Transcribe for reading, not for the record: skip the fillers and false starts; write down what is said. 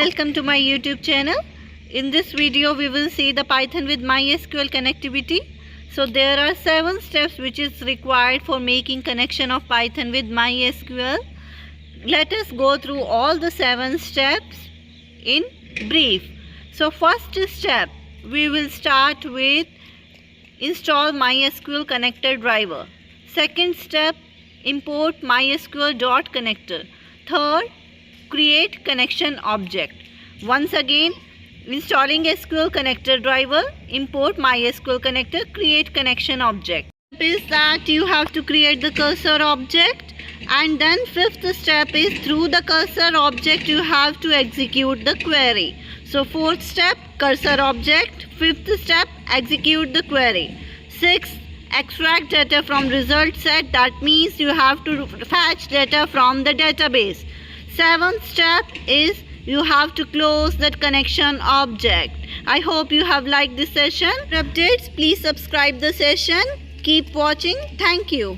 Welcome to my YouTube channel. In this video we will see the Python with MySQL connectivity. So there are 7 steps which is required for making connection of Python with MySQL. Let us go through all the 7 steps in brief. So first step, we will start with install MySQL connector driver. Second step, import mysql.connector. Third, create connection object. Once again, installing SQL connector driver, import mysql connector, create connection object. Is that you have to create the cursor object, and then fifth step is through the cursor object you have to execute the query. So fourth step, cursor object. Fifth step, execute the query. Sixth, extract data from result set. That means you have to fetch data from the database. Seventh step is you have to close that connection object. I hope you have liked this session. For updates, please subscribe the session. Keep watching. Thank you.